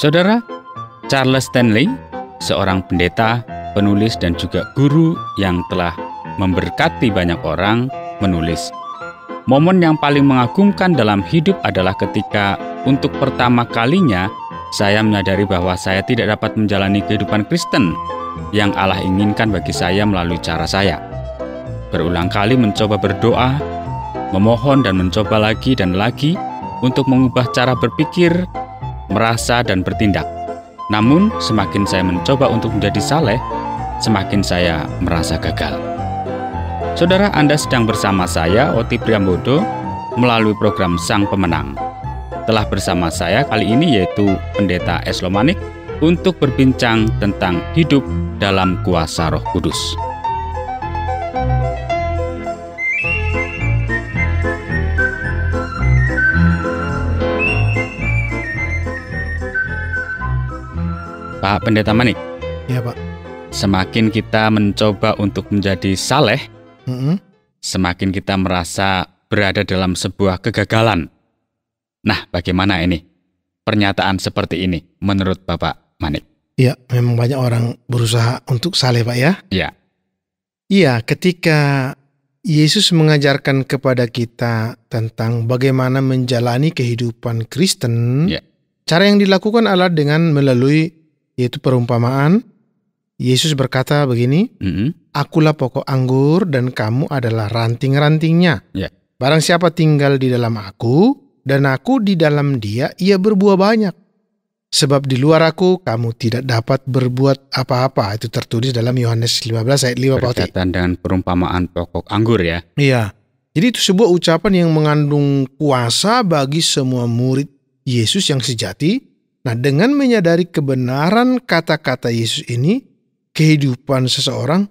Saudara, Charles Stanley, seorang pendeta, penulis dan juga guru yang telah memberkati banyak orang, menulis, "Momen yang paling mengagumkan dalam hidup adalah ketika untuk pertama kalinya saya menyadari bahwa saya tidak dapat menjalani kehidupan Kristen yang Allah inginkan bagi saya melalui cara saya. Berulang kali mencoba berdoa, memohon dan mencoba lagi dan lagi untuk mengubah cara berpikir, merasa dan bertindak. Namun semakin saya mencoba untuk menjadi saleh, semakin saya merasa gagal." Saudara, Anda sedang bersama saya, Oti Priambodo, melalui program Sang Pemenang. Telah bersama saya kali ini yaitu Pendeta Eslomanik untuk berbincang tentang hidup dalam kuasa Roh Kudus. Pak Pendeta Manik. Ya, Pak. Semakin kita mencoba untuk menjadi saleh, semakin kita merasa berada dalam sebuah kegagalan. Nah, bagaimana ini? Pernyataan seperti ini menurut Bapak Manik. Ya, memang banyak orang berusaha untuk saleh, Pak ya. Ya. Iya, ketika Yesus mengajarkan kepada kita tentang bagaimana menjalani kehidupan Kristen, cara yang dilakukan adalah dengan melalui yaitu perumpamaan. Yesus berkata begini, "Akulah pokok anggur dan kamu adalah ranting-rantingnya. Barang siapa tinggal di dalam aku dan aku di dalam dia, ia berbuah banyak. Sebab di luar aku kamu tidak dapat berbuat apa-apa." Itu tertulis dalam Yohanes 15 ayat 5. Berkaitan dengan perumpamaan pokok anggur ya. Iya. Jadi itu sebuah ucapan yang mengandung kuasa bagi semua murid Yesus yang sejati. Nah, dengan menyadari kebenaran kata-kata Yesus ini, kehidupan seseorang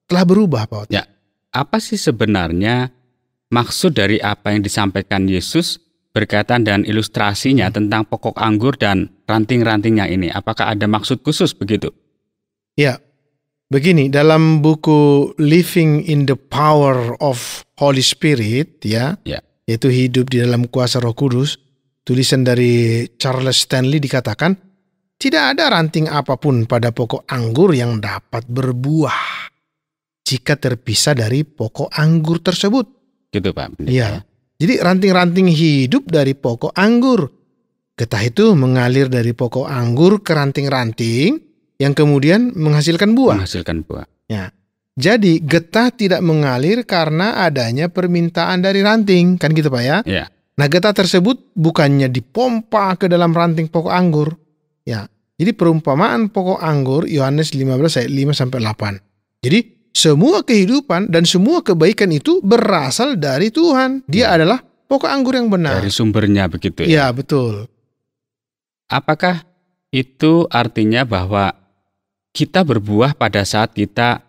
telah berubah, Pak. Ya. Apa sih sebenarnya maksud dari apa yang disampaikan Yesus berkaitan dengan ilustrasinya tentang pokok anggur dan ranting-rantingnya ini? Apakah ada maksud khusus begitu? Ya, begini, dalam buku Living in the Power of Holy Spirit, yaitu hidup di dalam kuasa Roh Kudus, tulisan dari Charles Stanley dikatakan, tidak ada ranting apapun pada pokok anggur yang dapat berbuah jika terpisah dari pokok anggur tersebut. Gitu, Pak. Iya. Jadi ranting-ranting hidup dari pokok anggur. Getah itu mengalir dari pokok anggur ke ranting-ranting yang kemudian menghasilkan buah. Ya. Jadi getah tidak mengalir karena adanya permintaan dari ranting. Kan gitu, Pak ya? Ya. Nah, getah tersebut bukannya dipompa ke dalam ranting pokok anggur. Ya. Jadi perumpamaan pokok anggur Yohanes 15 ayat 5-8. Jadi semua kehidupan dan semua kebaikan itu berasal dari Tuhan. Dia adalah pokok anggur yang benar. Dari sumbernya begitu ya? Iya, betul. Apakah itu artinya bahwa kita berbuah pada saat kita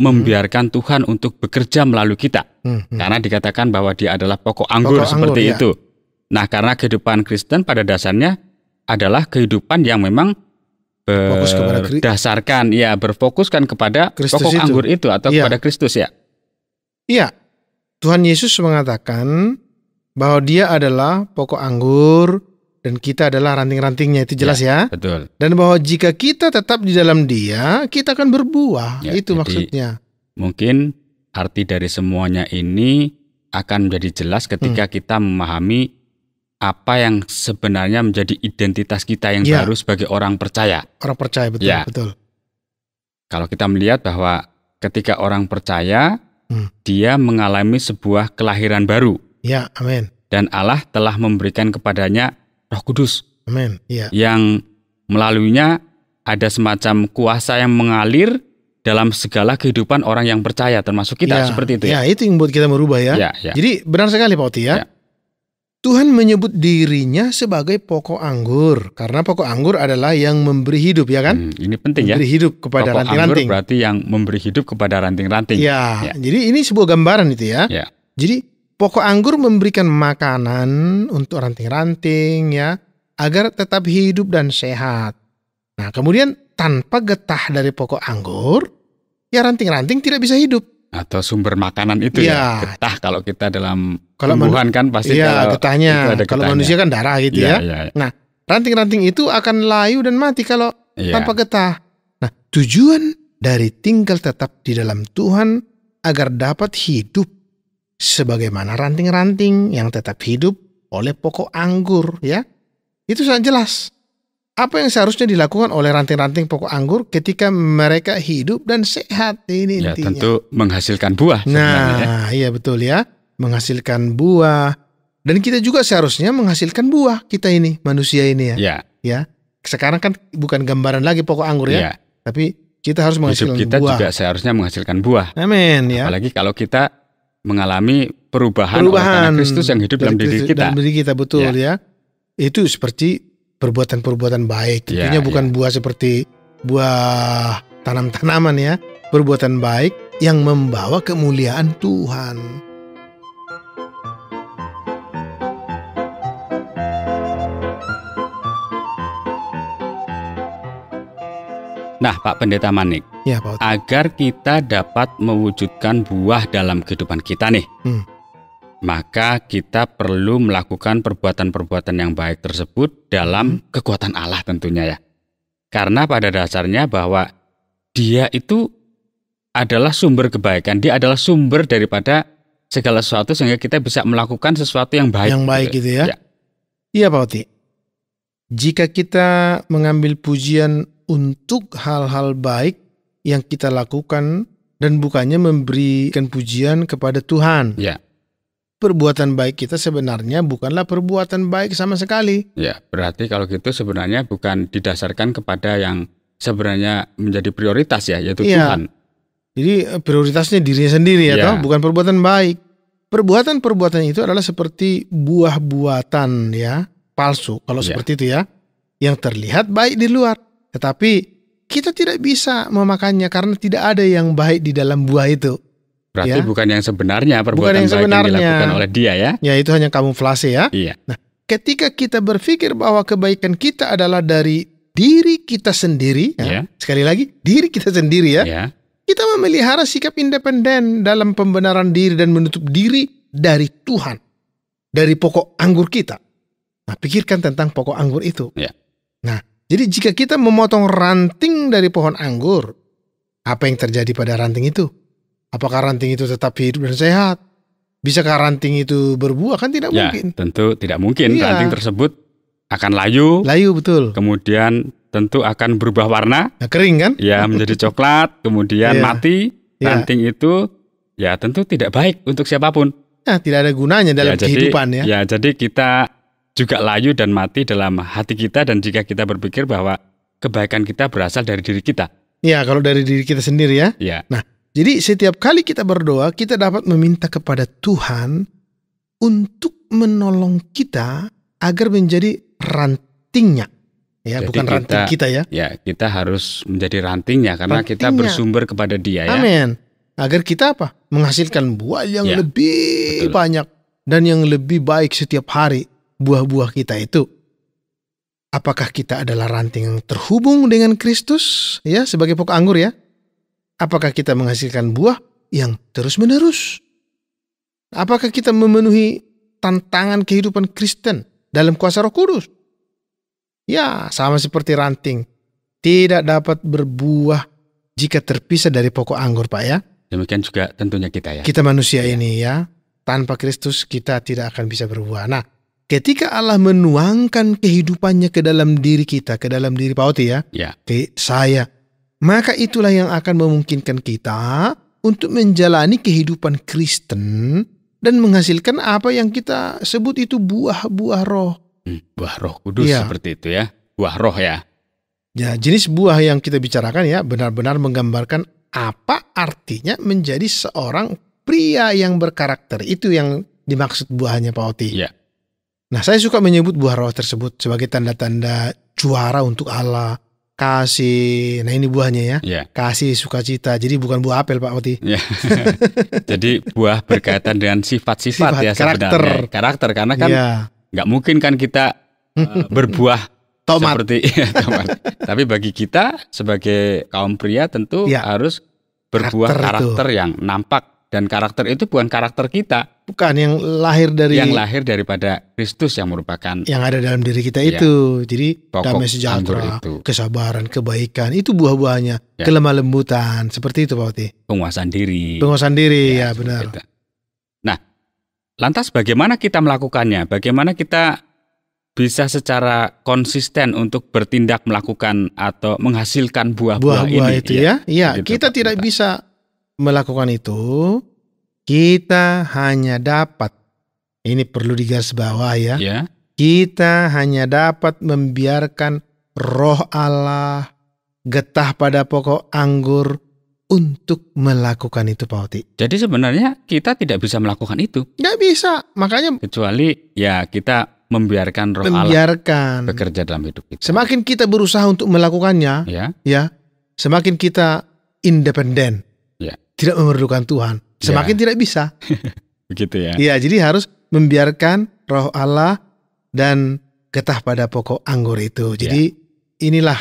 membiarkan Tuhan untuk bekerja melalui kita? Karena dikatakan bahwa dia adalah pokok anggur seperti itu. Nah, karena kehidupan Kristen pada dasarnya adalah kehidupan yang memang berfokuskan kepada Kristus pokok anggur itu atau kepada Kristus ya. Iya. Tuhan Yesus mengatakan bahwa dia adalah pokok anggur dan kita adalah ranting-rantingnya, itu jelas ya. Betul. Dan bahwa jika kita tetap di dalam dia, kita akan berbuah. Itu jadi, maksudnya. Mungkin arti dari semuanya ini akan menjadi jelas ketika kita memahami apa yang sebenarnya menjadi identitas kita yang baru sebagai orang percaya. Orang percaya, betul, betul. Kalau kita melihat bahwa ketika orang percaya, dia mengalami sebuah kelahiran baru. Ya, amin. Dan Allah telah memberikan kepadanya Roh Kudus. Amin. Ya. Yang melaluinya ada semacam kuasa yang mengalir dalam segala kehidupan orang yang percaya, termasuk kita, seperti itu ya. Ya, itu yang buat kita merubah ya. Jadi benar sekali Pak Oti ya. Tuhan menyebut dirinya sebagai pokok anggur karena pokok anggur adalah yang memberi hidup, ya kan? Ini penting ya. Memberi hidup kepada ranting-ranting. Pokok anggur berarti yang memberi hidup kepada ranting-ranting. Ya. Jadi ini sebuah gambaran itu ya. Jadi pokok anggur memberikan makanan untuk ranting-ranting ya, agar tetap hidup dan sehat. Nah, kemudian tanpa getah dari pokok anggur, ya ranting-ranting tidak bisa hidup. Atau sumber makanan itu getah kalau kita dalam tumbuhan kan pasti getahnya. Kalau manusia kan darah gitu ya. Nah, ranting-ranting itu akan layu dan mati kalau tanpa getah. Nah, tujuan dari tinggal tetap di dalam Tuhan agar dapat hidup sebagaimana ranting-ranting yang tetap hidup oleh pokok anggur, ya. Itu sangat jelas. Apa yang seharusnya dilakukan oleh ranting-ranting pokok anggur ketika mereka hidup dan sehat, ini intinya. Tentu menghasilkan buah sebenarnya. Nah, iya betul ya, menghasilkan buah. Dan kita juga seharusnya menghasilkan buah, kita ini, manusia ini ya. Ya. Sekarang kan bukan gambaran lagi pokok anggur ya. Tapi kita harus menghasilkan hidup kita buah. Juga seharusnya menghasilkan buah. Amin ya. Apalagi kalau kita mengalami perubahan oleh karena Kristus yang hidup dalam diri kita. Dalam diri kita, betul ya. Itu seperti perbuatan-perbuatan baik. Tentunya bukan buah seperti buah tanam-tanaman ya. Perbuatan baik yang membawa kemuliaan Tuhan. Nah, Pak Pendeta Manik, Pak, agar kita dapat mewujudkan buah dalam kehidupan kita nih, maka kita perlu melakukan perbuatan-perbuatan yang baik tersebut dalam kekuatan Allah tentunya ya. Karena pada dasarnya bahwa Dia itu adalah sumber kebaikan, Dia adalah sumber daripada segala sesuatu sehingga kita bisa melakukan sesuatu yang baik. Yang baik gitu ya. Iya Pak Oti. Jika kita mengambil pujian untuk hal-hal baik yang kita lakukan dan bukannya memberikan pujian kepada Tuhan. Perbuatan baik kita sebenarnya bukanlah perbuatan baik sama sekali. Berarti kalau gitu sebenarnya bukan didasarkan kepada yang sebenarnya menjadi prioritas ya, yaitu Tuhan. Jadi prioritasnya dirinya sendiri ya, bukan perbuatan baik. Perbuatan-perbuatan itu adalah seperti buah-buatan ya, palsu kalau seperti itu ya, yang terlihat baik di luar. Tetapi kita tidak bisa memakannya karena tidak ada yang baik di dalam buah itu. Berarti bukan yang sebenarnya perbuatan baik yang dilakukan oleh dia ya. Ya, itu hanya kamuflase ya. Nah, ketika kita berpikir bahwa kebaikan kita adalah dari diri kita sendiri, sekali lagi diri kita sendiri ya. Kita memelihara sikap independen dalam pembenaran diri dan menutup diri dari Tuhan, dari pokok anggur kita. Nah, pikirkan tentang pokok anggur itu. Nah, jadi jika kita memotong ranting dari pohon anggur, apa yang terjadi pada ranting itu? Apakah ranting itu tetap hidup dan sehat? Bisakah ranting itu berbuah? Kan tidak mungkin. Tentu tidak mungkin. Ranting tersebut akan layu. Layu, betul. Kemudian tentu akan berubah warna. Kering kan? Ya, menjadi coklat. Kemudian mati. Ranting itu ya tentu tidak baik untuk siapapun. Tidak ada gunanya dalam kehidupan ya. Ya, jadi kita juga layu dan mati dalam hati kita, dan jika kita berpikir bahwa kebaikan kita berasal dari diri kita. Ya, kalau dari diri kita sendiri ya. Nah, jadi setiap kali kita berdoa, kita dapat meminta kepada Tuhan untuk menolong kita agar menjadi rantingnya. Ya, jadi bukan ranting kita ya. Ya, kita harus menjadi rantingnya karena kita bersumber kepada Dia ya. Amin. Agar kita apa? Menghasilkan buah yang lebih banyak dan yang lebih baik setiap hari. Buah-buah kita itu. Apakah kita adalah ranting yang terhubung dengan Kristus ya, sebagai pokok anggur ya? Apakah kita menghasilkan buah yang terus-menerus? Apakah kita memenuhi tantangan kehidupan Kristen dalam kuasa Roh Kudus? Ya, sama seperti ranting. Tidak dapat berbuah jika terpisah dari pokok anggur, Pak ya. Demikian juga tentunya kita ya. Kita manusia ini ya. Tanpa Kristus kita tidak akan bisa berbuah. Nah, ketika Allah menuangkan kehidupannya ke dalam diri kita, ke dalam diri Pak Oti ya, ke saya, maka itulah yang akan memungkinkan kita untuk menjalani kehidupan Kristen dan menghasilkan apa yang kita sebut itu buah-buah roh. Buah Roh Kudus seperti itu ya, buah roh ya. Ya, jenis buah yang kita bicarakan ya benar-benar menggambarkan apa artinya menjadi seorang pria yang berkarakter. Itu yang dimaksud buahnya Pak Oti. Nah, saya suka menyebut buah roh tersebut sebagai tanda-tanda juara untuk Allah. Kasih, nah ini buahnya ya. Kasih, sukacita. Jadi bukan buah apel Pak Oti. Jadi buah berkaitan dengan sifat-sifat ya sebenarnya. Karakter, karena kan nggak mungkin kan kita berbuah tomat. Seperti tomat. Tapi bagi kita sebagai kaum pria tentu harus berbuah karakter yang nampak. Dan karakter itu bukan karakter kita. Bukan, yang lahir daripada Kristus yang merupakan yang ada dalam diri kita itu. Jadi damai sejahtera, kesabaran, kebaikan, itu buah-buahnya. Kelemah lembutan, seperti itu Pak Oti. Penguasaan diri, ya benar. Itu. Nah, lantas bagaimana kita melakukannya? Bagaimana kita bisa secara konsisten untuk bertindak melakukan atau menghasilkan buah-buah ini? Itu ya. Gitu, kita tidak bisa melakukan itu. Kita hanya dapat, ini perlu digarisbawahi ya. Kita hanya dapat membiarkan Roh Allah getah pada pokok anggur untuk melakukan itu Pak Oti. Jadi sebenarnya kita tidak bisa melakukan itu. Nggak bisa, makanya kecuali ya kita membiarkan Roh Allah bekerja dalam hidup kita. Semakin kita berusaha untuk melakukannya, ya semakin kita independen, tidak memerlukan Tuhan. Semakin tidak bisa. Begitu ya. Iya, jadi harus membiarkan Roh Allah dan getah pada pokok anggur itu. Jadi inilah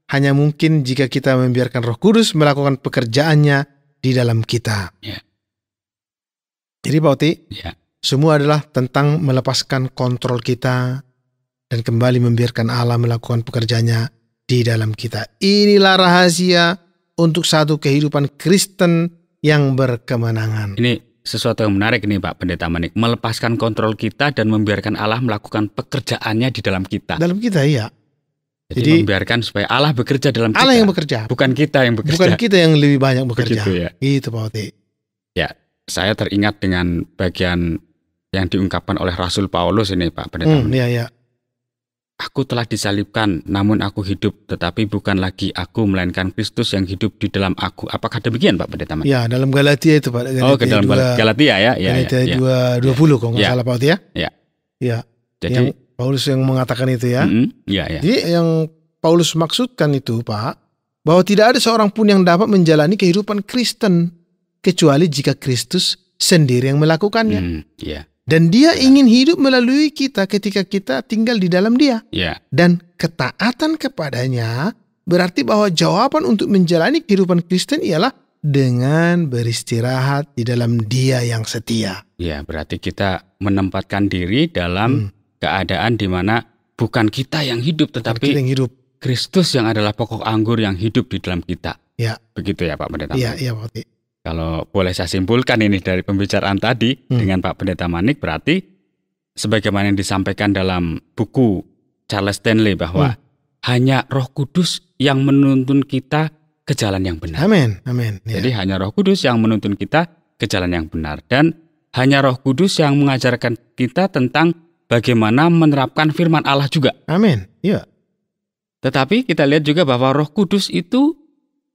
hanya mungkin jika kita membiarkan Roh Kudus melakukan pekerjaannya di dalam kita. Jadi Pak Oti, semua adalah tentang melepaskan kontrol kita dan kembali membiarkan Allah melakukan pekerjaannya di dalam kita. Inilah rahasia untuk satu kehidupan Kristen yang berkemenangan. Ini sesuatu yang menarik nih Pak Pendeta Manik. Melepaskan kontrol kita dan membiarkan Allah melakukan pekerjaannya di dalam kita. Dalam kita, iya. Jadi membiarkan supaya Allah bekerja dalam kita. Allah yang bekerja. Bukan kita yang bekerja. Bukan kita yang lebih banyak bekerja. Begitu ya. Itu Pak Oti. Ya, saya teringat dengan bagian yang diungkapkan oleh Rasul Paulus ini Pak Pendeta Manik. Iya. Aku telah disalibkan, namun aku hidup, tetapi bukan lagi aku, melainkan Kristus yang hidup di dalam aku. Apakah demikian Pak Pendeta Manik? Ya, dalam Galatia itu Pak. Ke dalam Galatia ya. Galatia 2:20 kalau nggak salah Pak Oti ya. Ya. Jadi yang Paulus yang mengatakan itu ya. Jadi yang Paulus maksudkan itu Pak, bahwa tidak ada seorang pun yang dapat menjalani kehidupan Kristen kecuali jika Kristus sendiri yang melakukannya. Dan dia ingin hidup melalui kita ketika kita tinggal di dalam dia. Dan ketaatan kepadanya berarti bahwa jawaban untuk menjalani kehidupan Kristen ialah dengan beristirahat di dalam dia yang setia. Ya, berarti kita menempatkan diri dalam keadaan di mana bukan kita yang hidup, tetapi Kristus yang adalah pokok anggur yang hidup di dalam kita. Begitu ya Pak Pendeta Manik? Iya Pak Oti. Kalau boleh saya simpulkan ini dari pembicaraan tadi dengan Pak Pendeta Manik, berarti sebagaimana yang disampaikan dalam buku Charles Stanley bahwa hanya Roh Kudus yang menuntun kita ke jalan yang benar. Amin. Jadi hanya Roh Kudus yang menuntun kita ke jalan yang benar. Dan hanya Roh Kudus yang mengajarkan kita tentang bagaimana menerapkan firman Allah juga. Amin. Iya. Tetapi kita lihat juga bahwa Roh Kudus itu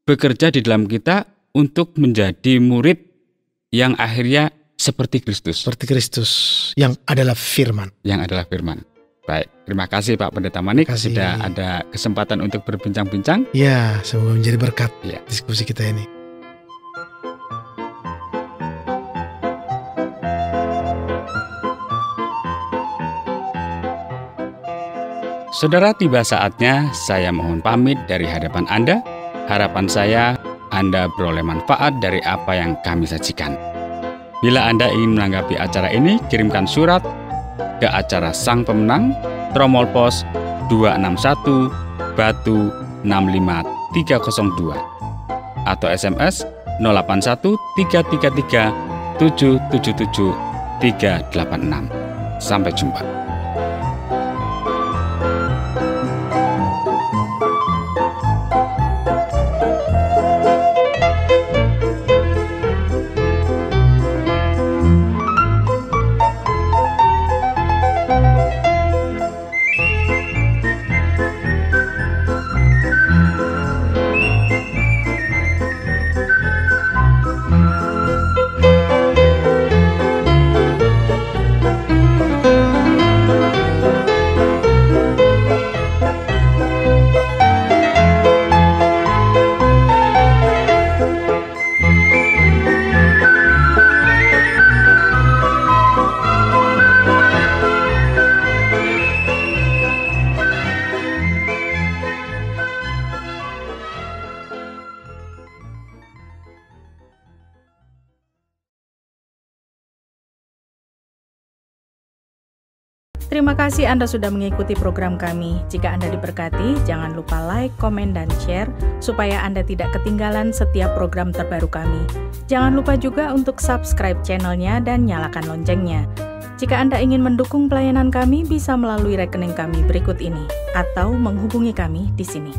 bekerja di dalam kita untuk menjadi murid yang akhirnya seperti Kristus. Seperti Kristus yang adalah firman. Baik, terima kasih Pak Pendeta Manik sudah ada kesempatan untuk berbincang-bincang. Ya, semoga menjadi berkat diskusi kita ini. Saudara, tiba saatnya saya mohon pamit dari hadapan Anda. Harapan saya Anda beroleh manfaat dari apa yang kami sajikan. Bila Anda ingin menanggapi acara ini, kirimkan surat ke acara Sang Pemenang, Tromol Pos 261 Batu 65302 atau SMS 081 333 777 386. Sampai jumpa. Terima kasih Anda sudah mengikuti program kami. Jika Anda diberkati, jangan lupa like, komen, dan share supaya Anda tidak ketinggalan setiap program terbaru kami. Jangan lupa juga untuk subscribe channelnya dan nyalakan loncengnya. Jika Anda ingin mendukung pelayanan kami, bisa melalui rekening kami berikut ini atau menghubungi kami di sini.